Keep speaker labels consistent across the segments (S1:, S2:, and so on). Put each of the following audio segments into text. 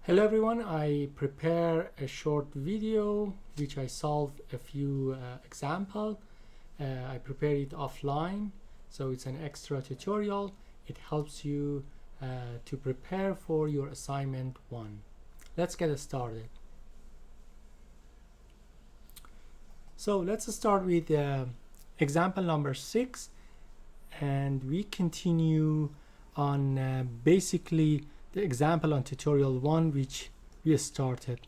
S1: Hello everyone, I prepare a short video which I solve a few example. I prepare it offline, so it's an extra tutorial. It helps you to prepare for your assignment 1. Let's get started. So let's start with example number 6, and we continue on basically the example on tutorial 1 which we started.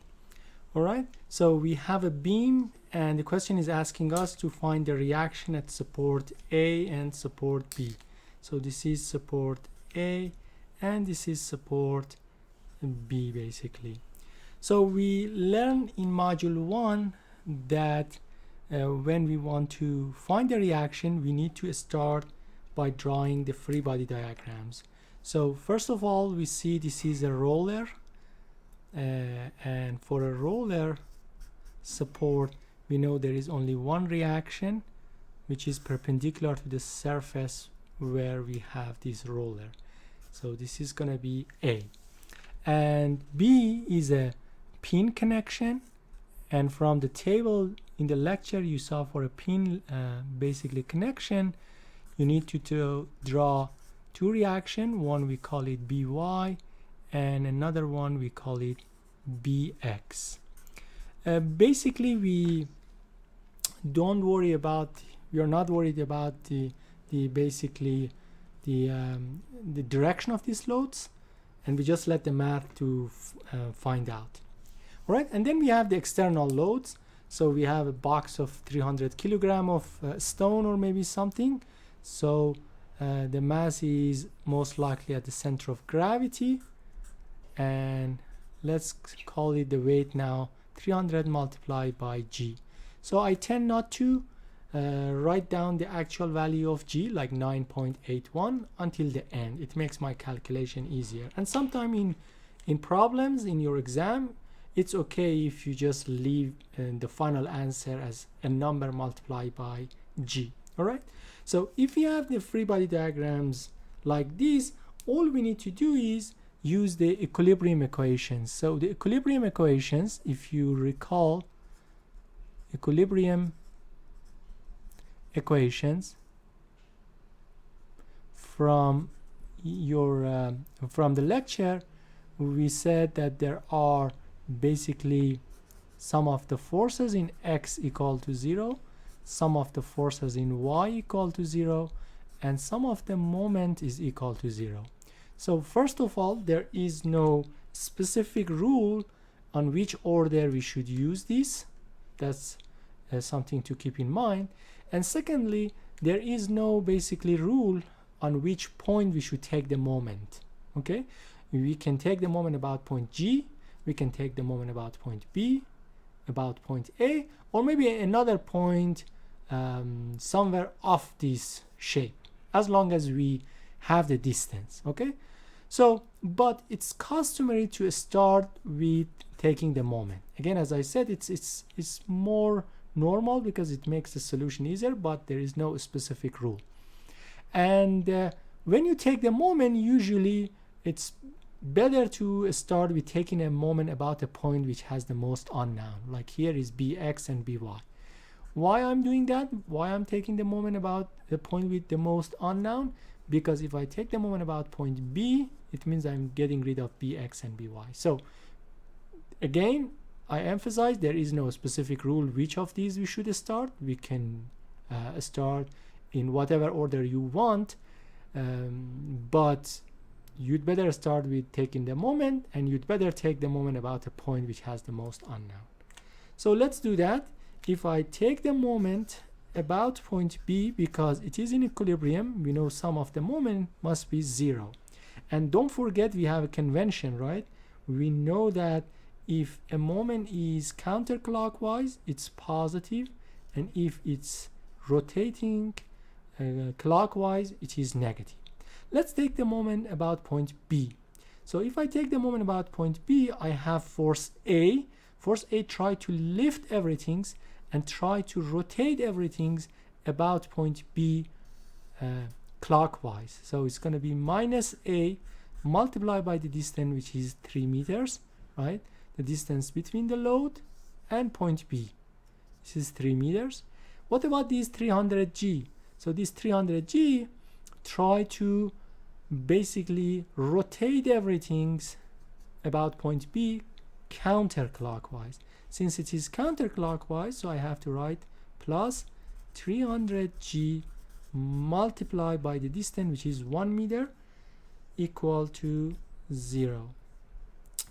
S1: Alright, so we have a beam and the question is asking us to find the reaction at support A and support B. So this is support A and this is support B basically. So we learned in module 1 that when we want to find the reaction, we need to start by drawing the free body diagrams. So first of all, we see this is a roller, and for a roller support, we know there is only one reaction, which is perpendicular to the surface where we have this roller. So this is going to be A. And B is a pin connection, and from the table in the lecture you saw for a pin basically connection, you need to draw two reactions. One we call it BY and another one we call it BX. Basically we are not worried about the direction of these loads, and we just let the math to find out. All right, and then we have the external loads. So we have a box of 300 kilogram of stone or maybe something. So the mass is most likely at the center of gravity, and let's call it the weight now 300 multiplied by g. So I tend not to write down the actual value of g like 9.81 until the end. It makes my calculation easier, and sometimes in problems in your exam it's okay if you just leave the final answer as a number multiplied by g. All right, so if you have the free body diagrams like this, all we need to do is use the equilibrium equations. So the equilibrium equations, if you recall, equilibrium equations from your from the lecture, we said that there are basically sum of the forces in x equal to 0, sum of the forces in y equal to 0, and sum of the moment is equal to 0. So first of all, there is no specific rule on which order we should use this. That's something to keep in mind. And secondly, there is no basically rule on which point we should take the moment. Okay, we can take the moment about point G, we can take the moment about point B, about point A, or maybe another point somewhere off this shape, as long as we have the distance. Okay, so but it's customary to start with taking the moment. Again, as I said, it's more normal because it makes the solution easier, but there is no specific rule. And when you take the moment, usually it's better to start with taking a moment about a point which has the most unknown, like here is bx and by. Why I'm doing that? Why I'm taking the moment about the point with the most unknown? Because if I take the moment about point B, it means I'm getting rid of bx and by. So again, I emphasize there is no specific rule which of these we should start. We can start in whatever order you want, but you'd better start with taking the moment, and you'd better take the moment about a point which has the most unknown. So let's do that. If I take the moment about point B, because it is in equilibrium, we know sum of the moment must be 0. And don't forget, we have a convention, right? We know that if a moment is counterclockwise, it's positive, and if it's rotating clockwise, it is negative. Let's take the moment about point B. So if I take the moment about point B, I have force A. Force A try to lift everything and try to rotate everything about point B clockwise. So it's going to be minus A multiplied by the distance, which is 3 meters, right? The distance between the load and point B. This is 3 meters. What about these 300G? So this 300G, try to basically rotate everything about point B counterclockwise. Since it is counterclockwise, so I have to write plus 300G multiplied by the distance, which is 1 meter, equal to 0.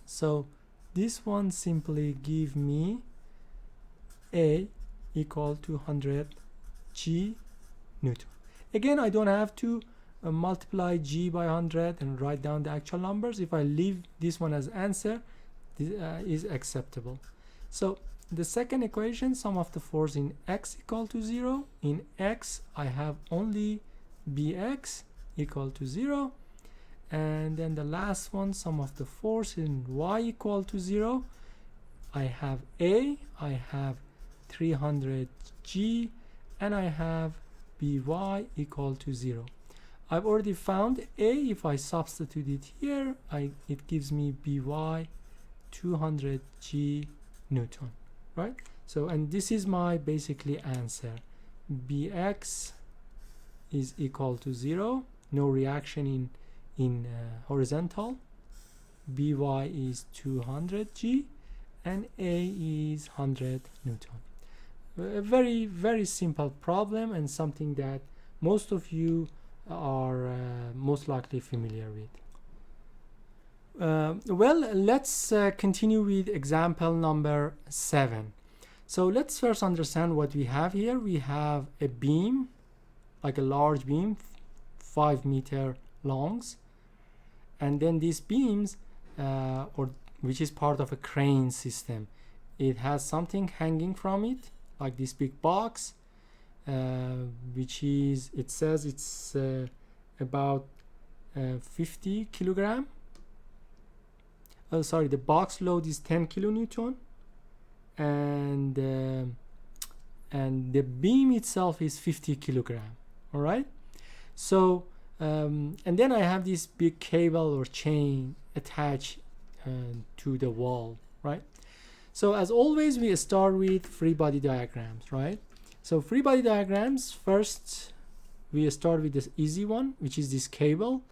S1: So this one simply give me A equal to 100 G Newton. Again, I don't have to multiply G by 100 and write down the actual numbers. If I leave this one as answer, this is acceptable. So the second equation, sum of the force in x equal to 0. In x, I have only Bx equal to 0. And then the last one, sum of the force in y equal to 0. I have A, I have 300G, and I have By equal to 0. I've already found A. If I substitute it here, it gives me By 200G Newton, right? So, and this is my basically answer. Bx is equal to 0, no reaction in horizontal. By is 200G, and A is 100 Newton. A very, very simple problem, and something that most of you are most likely familiar with. Well, let's continue with example number 7. So let's first understand what we have here. We have a beam, like a large beam, 5 meter longs, and then these beams, which is part of a crane system, it has something hanging from it, like this big box, which is, it says it's about 50 kilogram. Oh, sorry, the box load is 10 kilonewton, and the beam itself is 50 kilogram. All right. So and then I have this big cable or chain attached to the wall, right? So as always, we start with free body diagrams, right? So free body diagrams, first we start with this easy one, which is this cable.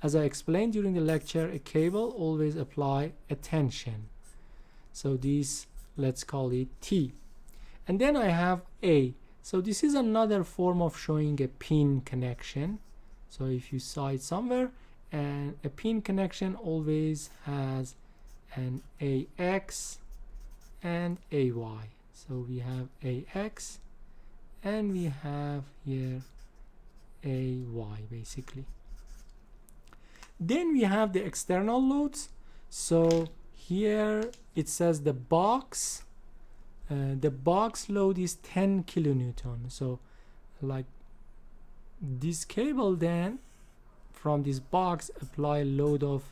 S1: As I explained during the lecture, a cable always apply a tension. So this, let's call it T. And then I have A. So this is another form of showing a pin connection. So if you saw it somewhere, and a pin connection always has an AX and AY. So we have AX and we have here AY basically. Then we have the external loads. So here it says the box load is 10 kilonewton. So like this cable, then from this box apply load of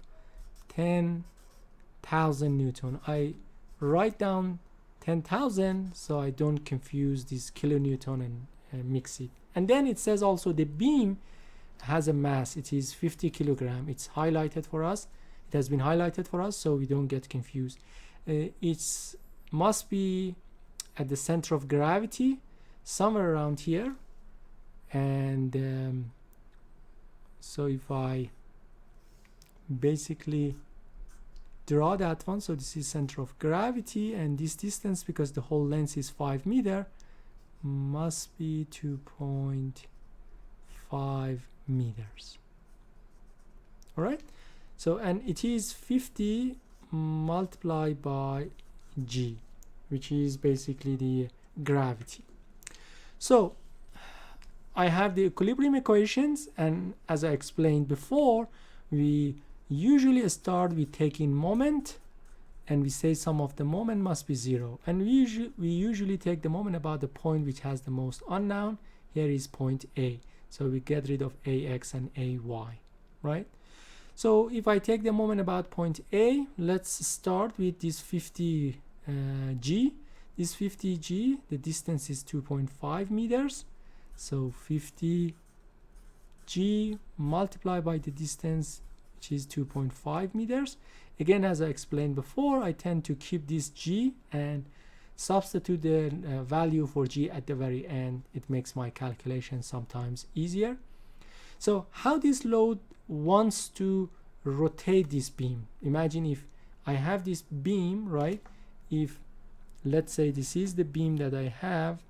S1: 10,000 Newton. I write down 10,000 so I don't confuse this kilonewton and mix it. And then it says also the beam has a mass. It is 50 kilogram. It's highlighted for us. It has been highlighted for us so we don't get confused. It must be at the center of gravity, somewhere around here. And so if I basically draw that one, so this is center of gravity, and this distance, because the whole length is 5 meter, must be 2.5 meters. All right. So, and it is 50 multiplied by G, which is basically the gravity. So I have the equilibrium equations, and as I explained before, we usually start with taking moment, and we say sum of the moment must be 0. And we usually take the moment about the point which has the most unknown. Here is point A. So we get rid of AX and AY, right? So if I take the moment about point A, let's start with this 50 G. This 50 G, the distance is 2.5 meters. So 50 G multiplied by the distance, which is 2.5 meters. Again, as I explained before, I tend to keep this G and substitute the value for G at the very end. It makes my calculation sometimes easier. So how this load wants to rotate this beam? Imagine if I have this beam, right? If let's say this is the beam that I have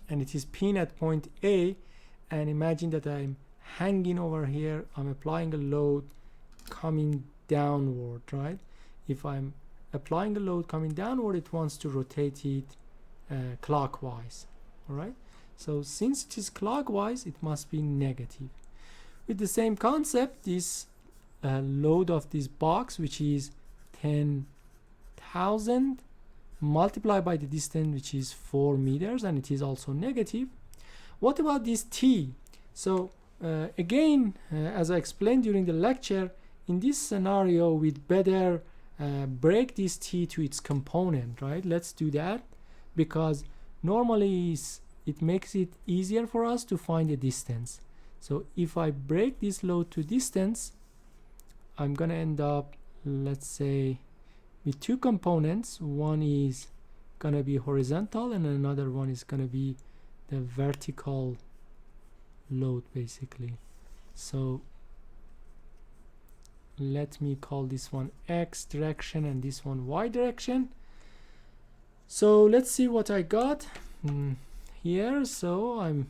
S1: and it is pinned at point A, and imagine that I'm hanging over here, I'm applying a load coming downward, right? If I'm applying a load coming downward, it wants to rotate it clockwise. All right, so since it is clockwise, it must be negative. With the same concept, this load of this box, which is 10,000 multiplied by the distance, which is 4 meters, and it is also negative. What about this T? So again, as I explained during the lecture, in this scenario we'd better break this T to its component, right? Let's do that, because normally it makes it easier for us to find the distance. So if I break this load to distance, I'm gonna end up, let's say, with two components. One is gonna be horizontal and another one is gonna be the vertical load, basically. So let me call this one X direction and this one Y direction. So let's see what I got here. So I'm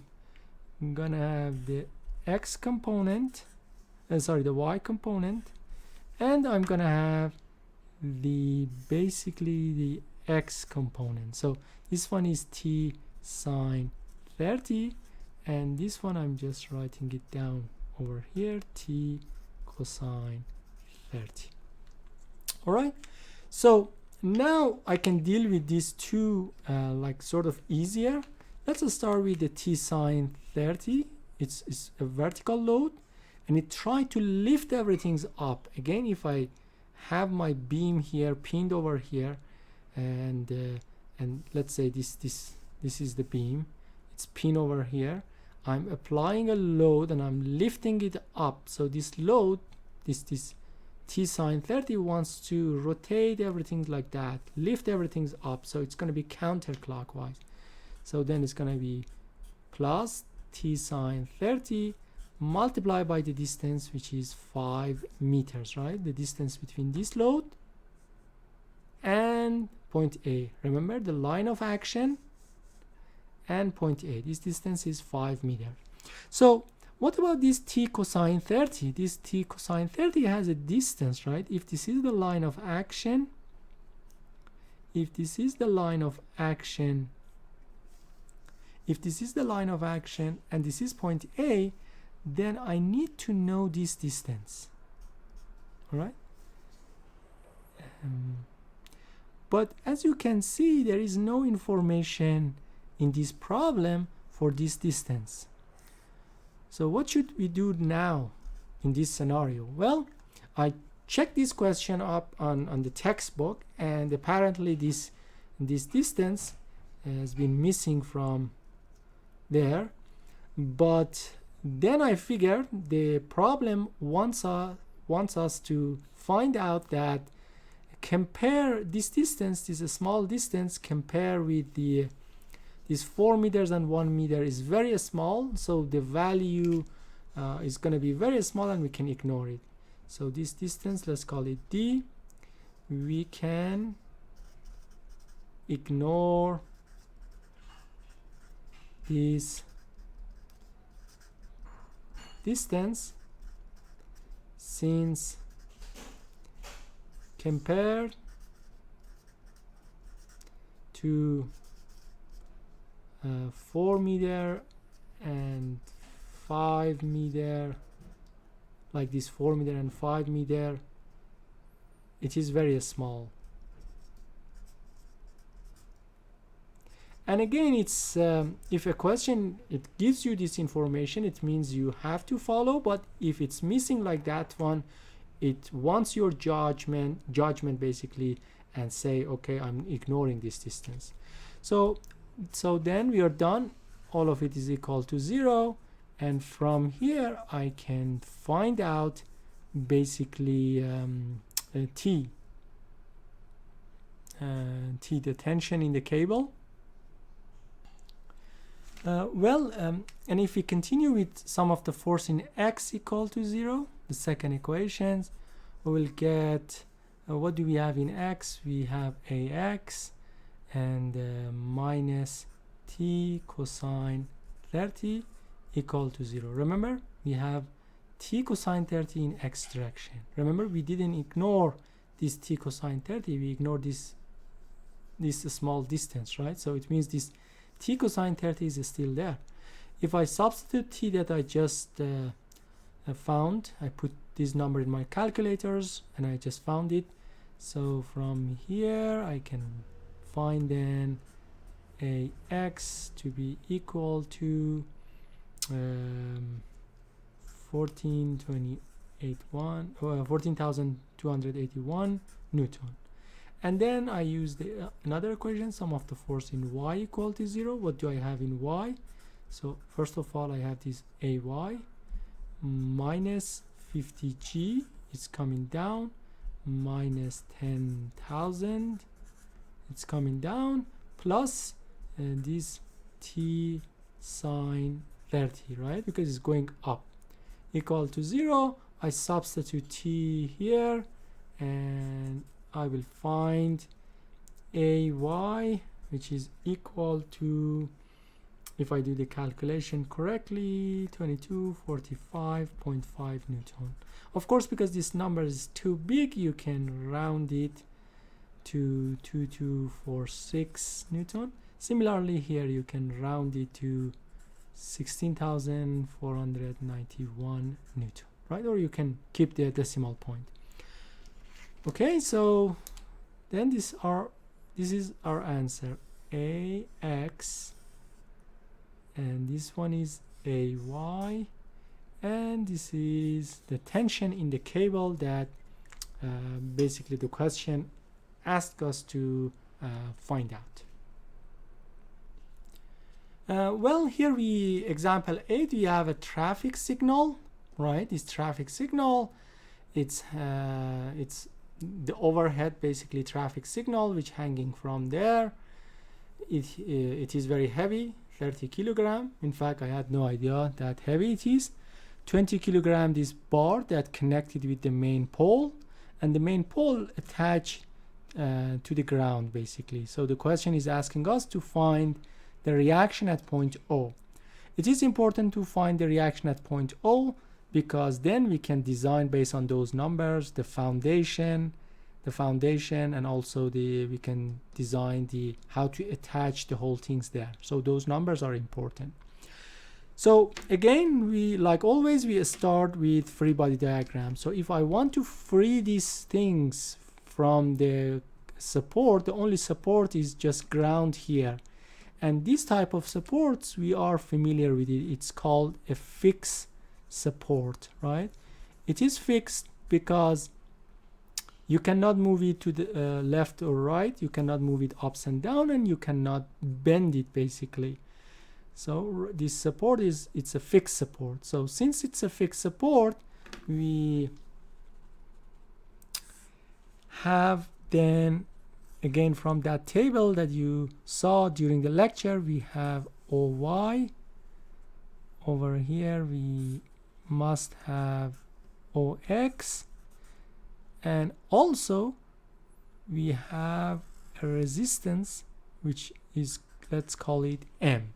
S1: gonna have the X component, the Y component, and I'm gonna have basically the X component. So this one is T sine 30, and this one I'm just writing it down over here, T cosine 30. All right, so now I can deal with these two like sort of easier. Let's start with the T sine 30. It's a vertical load, and it tried to lift everything up. Again, if I have my beam here pinned over here, and let's say this is the beam, it's pinned over here, I'm applying a load and I'm lifting it up. So this load, this T sine 30 wants to rotate everything like that, lift everything up, so it's going to be counterclockwise. So then it's going to be plus T sine 30 multiplied by the distance, which is 5 meters, right? The distance between this load and point A. Remember the line of action and point A. This distance is 5 meters. So what about this T cosine 30? This T cosine 30 has a distance, right? If this is the line of action, and this is the line of action, and this is point A, then I need to know this distance. All right, but as you can see, there is no information in this problem for this distance. So what should we do now in this scenario? Well, I checked this question up on the textbook, and apparently this distance has been missing from there. But then I figured the problem wants us to find out that compare this distance, this small distance, compare with this 4 meters and 1 meter is very small, so the value is going to be very small and we can ignore it. So this distance, let's call it D. We can ignore this distance since compared to 4 meter and 5 meter, like this 4 meter and 5 meter, it is very small. And again, it's if a question it gives you this information, it means you have to follow, but if it's missing like that one, it wants your judgment basically, and say, okay, I'm ignoring this distance. So then we are done. All of it is equal to 0, and from here I can find out basically T, the tension in the cable. And if we continue with some of the force in x equal to 0, the second equations, we will get, what do we have in x? We have ax and minus t cosine 30 equal to 0. Remember, we have t cosine 30 in x direction. Remember, we didn't ignore this t cosine 30, we ignored this small distance, right? So it means this t cosine 30 is still there. If I substitute t that I just found, I put this number in my calculators and I just found it. So from here I can find then ax to be equal to 14,281 Newton. And then I use another equation, sum of the force in y equal to 0. What do I have in y? So first of all, I have this ay minus 50g, it's coming down, minus 10,000, it's coming down, plus this t sine 30, right? Because it's going up, equal to 0. I substitute t here and I will find ay, which is equal to, if I do the calculation correctly, 2245.5 Newton. Of course, because this number is too big, you can round it to 2246 Newton. Similarly, here you can round it to 16,491 Newton, right? Or you can keep the decimal point. Okay, so then this is our answer, ax, and this one is ay, and this is the tension in the cable that basically the question asked us to find out. Well, here example 8, we have a traffic signal, right? This traffic signal, it's the overhead basically traffic signal which hanging from there. It is very heavy, 30 kilogram. In fact, I had no idea that heavy it is. 20 kilogram this bar that connected with the main pole, and the main pole attached to the ground basically. So the question is asking us to find the reaction at point O. It is important to find the reaction at point O because then we can design based on those numbers the foundation, and also we can design how to attach the whole things there. So those numbers are important. So again, like always, we start with free body diagram. So if I want to free these things from the support, the only support is just ground here. And this type of supports, we are familiar with it. It's called a fixed support, right? It is fixed because you cannot move it to the left or right. You cannot move it ups and down, and you cannot bend it basically. So this support it's a fixed support. So since it's a fixed support, we have then, again from that table that you saw during the lecture, we have OY. Over here we must have OX, and also we have a resistance which is, let's call it M.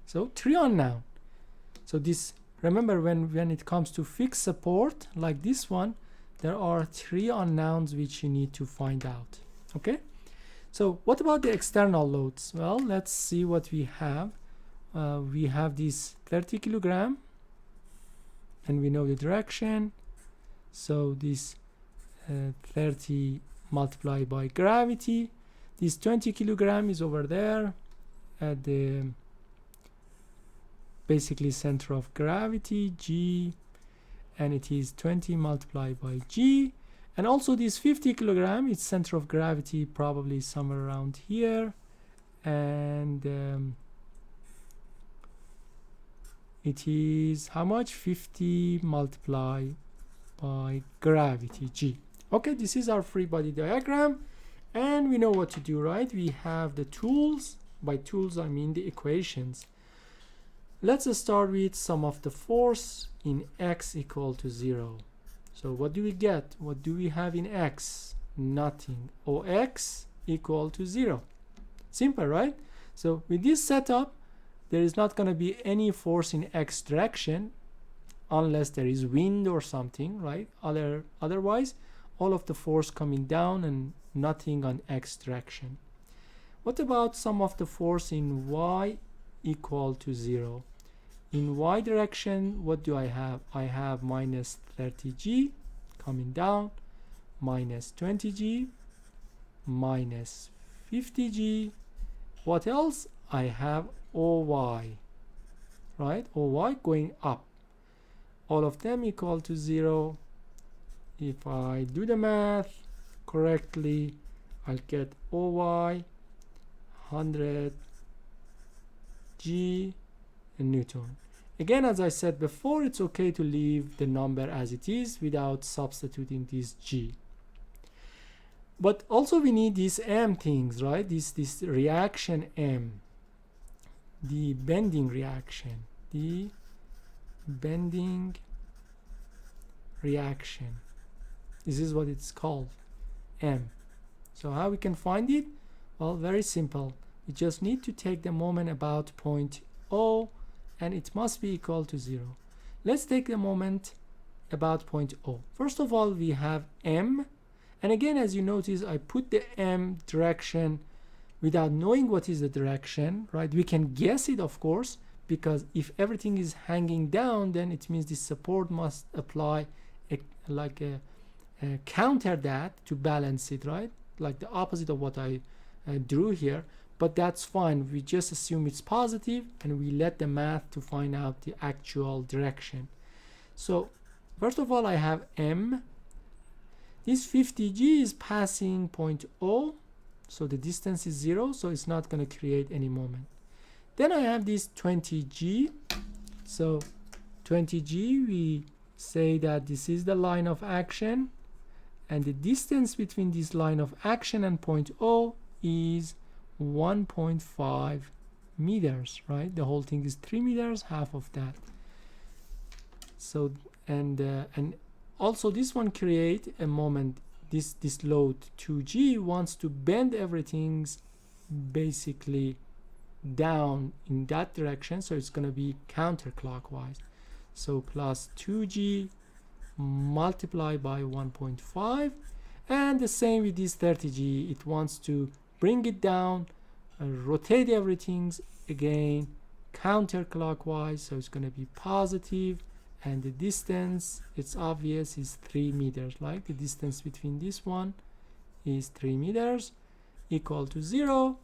S1: So 3 unknown. So this, remember, when it comes to fixed support like this one, there are 3 unknowns which you need to find out. Okay, so what about the external loads? Well, let's see what we have. We have this 30 kilogram and we know the direction. So this 30 multiplied by gravity. This 20 kilogram is over there at the basically center of gravity, G, and it is 20 multiplied by G. And also this 50 kilogram, its center of gravity probably somewhere around here, and it is how much? 50 multiplied by gravity, G. Okay, this is our free body diagram, and we know what to do, right? We have the tools. By tools I mean the equations. Let's start with sum of the force in x equal to 0. So what do we get? What do we have in x? Nothing. Ox equal to 0. Simple, right? So with this setup, there is not going to be any force in x direction unless there is wind or something, right? Otherwise, all of the force coming down and nothing on x direction. What about sum of the force in y equal to 0? In y direction, what do I have? I have minus 30g coming down, minus 20g, minus 50g. What else? I have oy, right? Oy going up. All of them equal to 0. If I do the math correctly, I'll get oy 100 g Newton. Again, as I said before, it's okay to leave the number as it is without substituting this g. But also we need these m things, right? This reaction m, the bending reaction, the bending reaction. This is what it's called, m. So how we can find it? Well, very simple. We just need to take the moment about point O, and it must be equal to 0. Let's take the moment about point O. First of all, we have m, and again, as you notice, I put the m direction without knowing what is the direction, right? We can guess it, of course, because if everything is hanging down, then it means the support must apply a counter that to balance it, right? Like the opposite of what I drew here. But that's fine. We just assume it's positive and we let the math to find out the actual direction. So first of all, I have m. This 50g is passing point O, so the distance is 0, so it's not going to create any moment. Then I have this 20g. So 20g, we say that this is the line of action, and the distance between this line of action and point O is 1.5 meters, right? The whole thing is 3 meters, half of that. So and also this one create a moment. This load 2g wants to bend everything basically down in that direction, so it's going to be counterclockwise. So plus 2g multiplied by 1.5, and the same with this 30g. It wants to bring it down, rotate everything again counterclockwise, so it's going to be positive, and the distance, it's obvious, is 3 meters. Like the distance between this one is 3 meters equal to 0.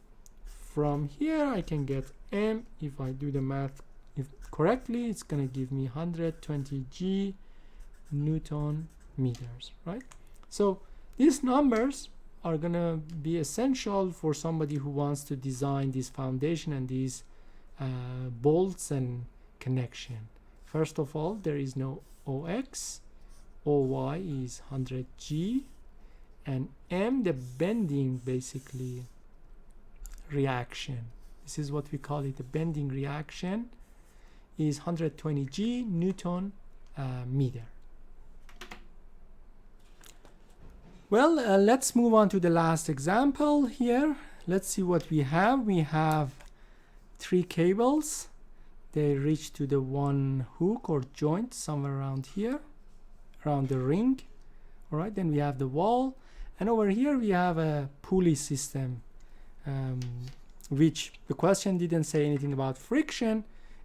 S1: From here I can get m. If I do the math correctly, it's going to give me 120 g Newton meters, right? So these numbers are going to be essential for somebody who wants to design this foundation and these bolts and connection. First of all, there is no OX. OY is 100G, and M, the bending basically reaction. This is what we call it, the bending reaction, is 120G Newton meter. Well, let's move on to the last example here. Let's see what we have. We have 3 cables. They reach to the one hook or joint somewhere around here, around the ring. All right, then we have the wall, and over here we have a pulley system, which the question didn't say anything about friction.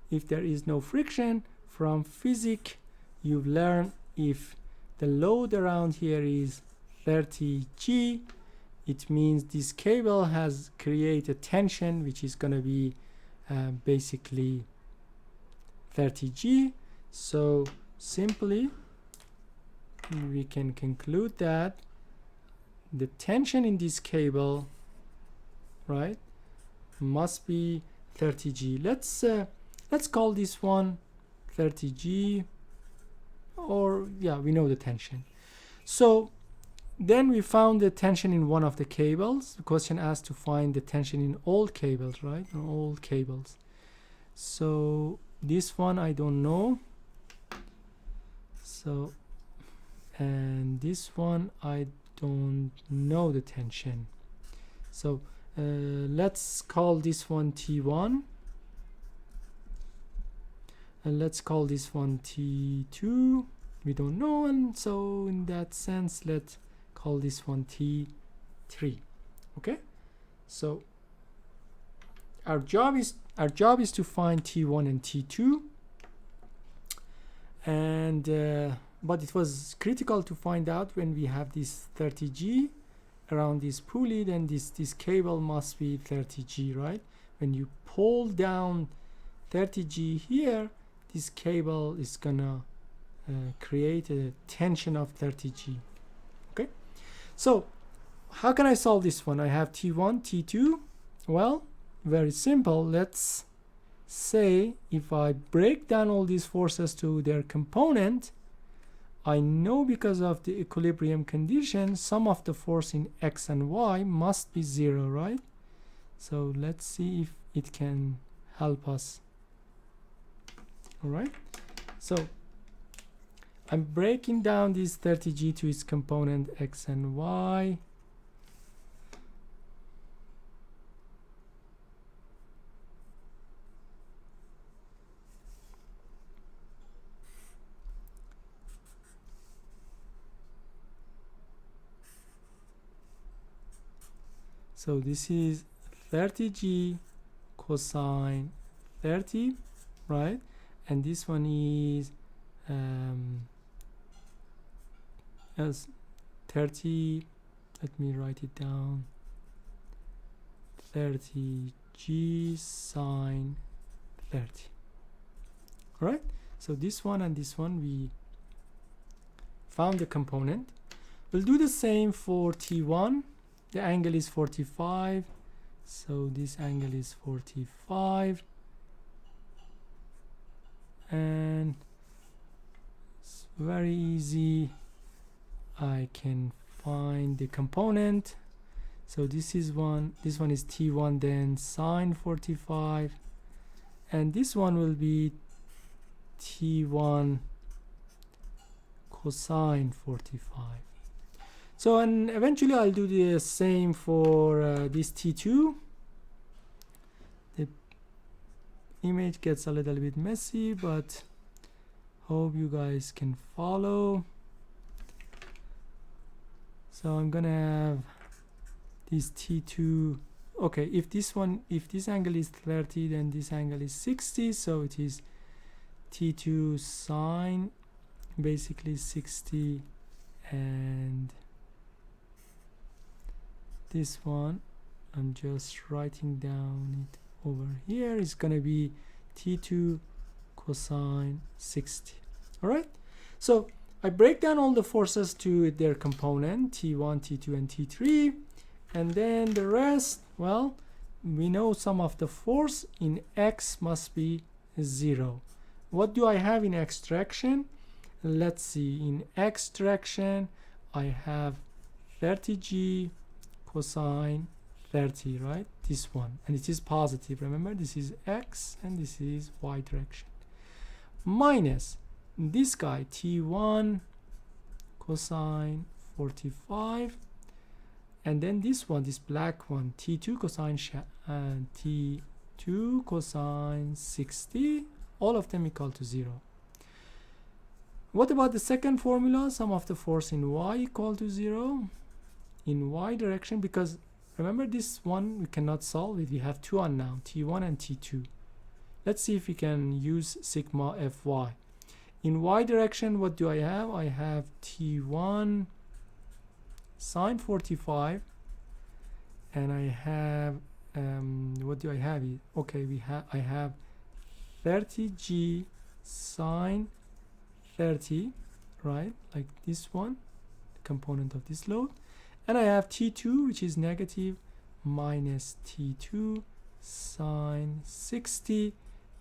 S1: If there is no friction, from physics you've learned if the load around here is 30G, it means this cable has created tension, which is going to be basically 30G. So simply we can conclude that the tension in this cable, right, must be 30G. Let's call this one 30G, or yeah, we know the tension. So then we found the tension in one of the cables. The question asked to find the tension in all cables, right? In all cables. So this one I don't know. So, and this one I don't know the tension. So let's call this one T1. And let's call this one T2. We don't know, and so in that sense, let's call this one T3. Okay, so our job is to find T1 and T2, and but it was critical to find out when we have this 30G around this pulley, then this cable must be 30G, right? When you pull down 30G here, this cable is gonna create a tension of 30G. Okay, so how can I solve this one? I have T1, T2. Well, very simple. Let's say if I break down all these forces to their component, I know because of the equilibrium condition, sum of the force in X and Y must be 0, right? So let's see if it can help us. All right, so I'm breaking down this 30G to its component X and Y. So this is 30G cosine 30, right? And this one is as 30, let me write it down, 30G sine 30. All right, so this one and this one, we found the component. We'll do the same for T1. The angle is 45, so this angle is 45, and it's very easy. I can find the component. So this is one, this one is T1, then sine 45, and this one will be T1 cosine 45. So, and eventually I'll do the same for this T2. The image gets a little bit messy, but hope you guys can follow. So I'm gonna have this T2. Okay, if this angle is 30, then this angle is 60, so it is T2 sine basically 60, and this one, I'm just writing down it over here, is gonna be T2 cosine 60. All right, so I break down all the forces to their component, T1, T2, and T3, and then the rest, well, we know sum of the force in X must be 0. What do I have in X direction? Let's see, in X direction, I have 30G cosine 30, right? This one, and it is positive. Remember, this is X and this is Y direction. Minus this guy, T1 cosine 45, and then this one, this black one, T2 cosine T2 cosine 60, all of them equal to 0. What about the second formula, sum of the force in Y equal to 0 in Y direction? Because remember, this one we cannot solve it, we have two unknown, T1 and T2. Let's see if we can use sigma Fy. In Y direction, what do I have? I have T1 sine 45, and I have what do I have here? Okay, I have 30G sine 30, right? Like this one, the component of this load, and I have T2, which is negative, minus T2 sine 60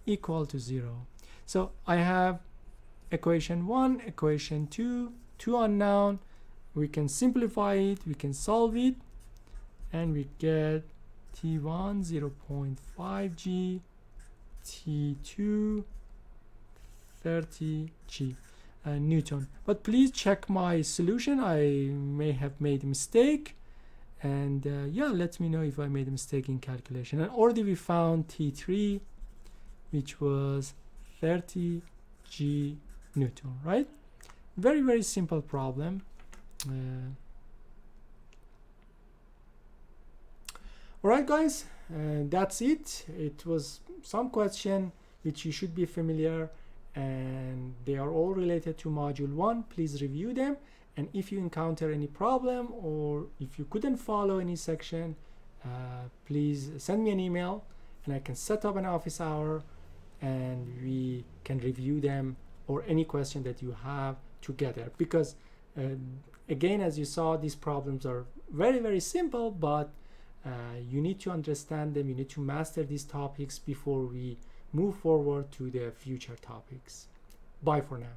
S1: equal to 0. So I have equation 1, equation 2, two unknown, we can simplify it, we can solve it, and we get T1 0.5 G, T2 30 G Newton. But please check my solution, I may have made a mistake, and yeah, let me know if I made a mistake in calculation. And already we found T3, which was 30 G Newton, right? Very simple problem. Alright guys, that's it. It was some question which you should be familiar, and they are all related to module 1. Please review them, and if you encounter any problem or if you couldn't follow any section, please send me an email and I can set up an office hour and we can review them, or any question that you have together. Because again, as you saw, these problems are very simple, but you need to understand them, you need to master these topics before we move forward to the future topics. Bye for now.